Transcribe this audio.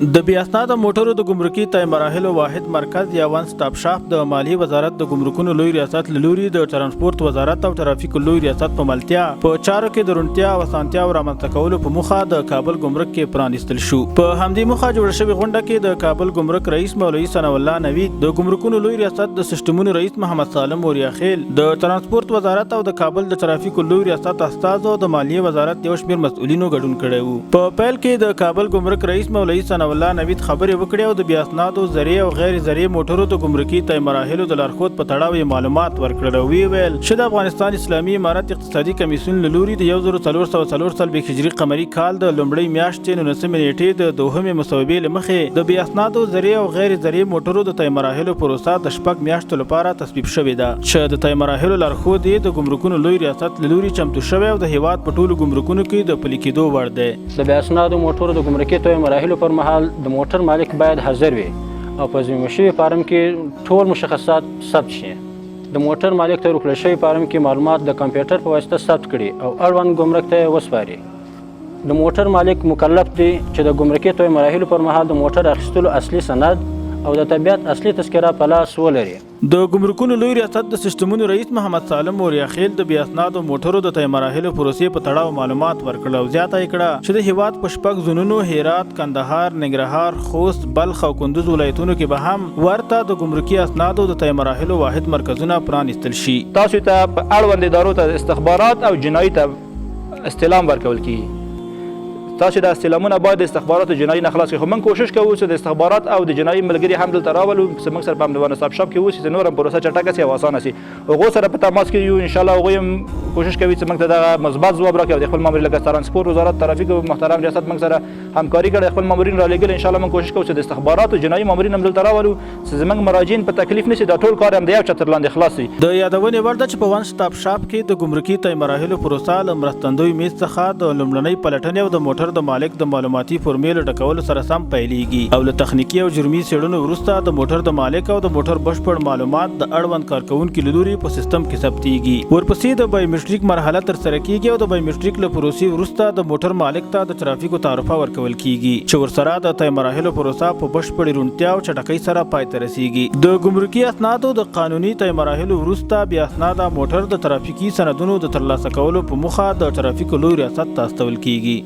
د بې اسناده موټرو د ګمرکي طی مراحلو واحد مرکز یا ون سټاپ شاپ د مالیې وزارت د ګمرکونو لوی ریاست له لوري د ترانسپورت وزارت او ترافیکو لوی ریاست په ملتیا په چارو کې د روڼتیا او اسانتیاو رامنځته کولو په موخه د کابل ګمرک کې پرانیستل شو. په همدې موخه جوړه شوې غونډه کې د کابل ګمرک رئیس مولوي ثناء الله نوید، د ګمرکونو لوی ریاست د سیسټمونو رئیس محمد سالم وریاخیل، د ترانسپورت وزارت او د کابل د ترافیکو لوی ریاست استازو د مالیې وزارت یو شمېر مسؤلینو ګډون کړی وو. په پیل کې د کابل ګمرک رئیس مولوي ثناء الله نوید خبرې وکړې او د بې اسنادو زرعي او غیر زرعي موټرو د ګمرکي طی مراحلو د لارښود په تړاو یې معلومات ورکړل او ویې ویل چې د افغانستان اسلامي امارت اقتصادي کمیسیون له لوري د 1444 هجري قمري کال د لومړۍ میاشتې 19 نیټې د دوهمې مصوبې له مخې د بې اسنادو زرعي او غیر زرعي موټرو د طی مراحلو پروسه د 6 میاشتو لپاره تصویب شوې ده چې د طی مراحلو لارښود یې د ګمرکونو لوی ریاست له لوري چمتو شوی او د هیواد په ټولو ګمرکونو کې د پلي کېدو وړ دی. د بې اسنادو موټرو د ګمرکي طی مراحلو پر مهال د موټر مالک باید حاضر وي او په ضمیمه شوي فارم کې ټول مشخصات ثبت شي. د موټر مالک ته ورکړل شوي فارم کې معلومات د کمپیوټر په واسطه ثبت کړي او اړوند ګمرک ته یې وسپاري. د موټر مالک مکلف دی چې د ګمرکي طی مراحلو پر مهال د موټر اخیستلو اصلي سند او د طبیعت اصلي تذکره په لاس ولري. د ګمرکونو لوی ریاست د سیسټمونو رئیس محمد سالم وریاخیل د بې اسنادو موټرو د طی مراحلو پروسې په تړاو معلومات ورکړل او زیاته یې کړه چې د هیواد په 6 زونونو هرات، کندهار، ننګرهار، خوست، بلخ او کندوز ولایتونو کې به هم ورته د ګمرکي اسنادو د طی مراحلو واحد مرکزونه پرانیستل شي. تاسو ته په اړوند ادارو ته استخبارات او جنایي ته استلام ورکول کیږي. تاسو د استلامونه باید د استخبارات او جنایي نه خلاص کړئ. خو موږ کوشش کوو چې د استخبارات او د جنایي ملګري هم دلته راولو چې موږ سره په همدې ون سټاپ شاپ کې اوسي چې نور هم پروسه چټکه سي او اسانه سي. هغو سره په تماس کې یو ان شاء الله. هغوی هم کوشش کوي چې موږ ته دغه مثبت ځواب راکړي او د خپل مامورین لکه ترانسپورت وزارت، ترافیک محترم ریاست موږ سره همکاري کړې، خپل مامورین رالېږلي. ان شاء الله موږ کوشش کوو چې د استخبارات او جنایي مامورین هم دلته راولو چې زموږ مراجعین په تکلیف نه سي. دا ټول کار هم د یو چتر لاندې خلاص سي. د یادونې وړ ده چې په ون سټاپ شاپ کې د ګمرکي طی مراحلو پروسه له مرستندوی میز څخه د لومړنۍ پلټنې او د موټر د مالک د معلوماتي فورمې له ډکولو سره سم پیلېږي او له تخنیکي او جرمي څېړنو وروسته د موټر د مالک او د موټر بشپړ معلومات د اړوند کارکوونکي له لوري په سیستم کې ثبتېږي. ورپسې د بایومټریک مرحله ترسره کېږي او د بایومټریک له پروسې وروسته د موټر مالک ته د ترافیکو تعرفه ورکول کېږي چې ورسره د طی مراحلو پروسه په بشپړې روڼتیا او چټکۍ سره پای ته رسېږي. د ګمرکي اسنادو د قانوني طی مراحلو وروسته بې اسناده موټر د ترافیکي سندونو د ترلاسه کولو په موخه د ترافیکو لوی ریاست ته استول کېږي.